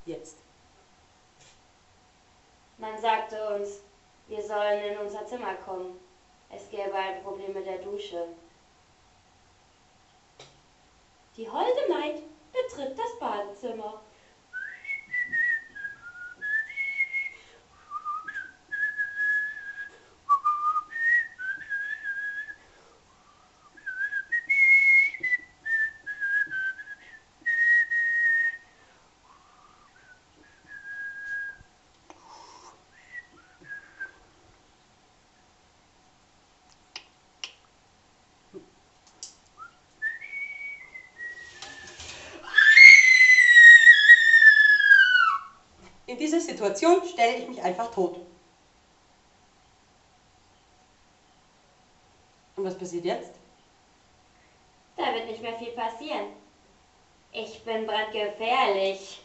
Jetzt. Man sagte uns, wir sollen in unser Zimmer kommen. Es gäbe ein Problem mit der Dusche. Die holde Maid betritt das Badezimmer. In dieser Situation stelle ich mich einfach tot. Und was passiert jetzt? Da wird nicht mehr viel passieren. Ich bin brandgefährlich.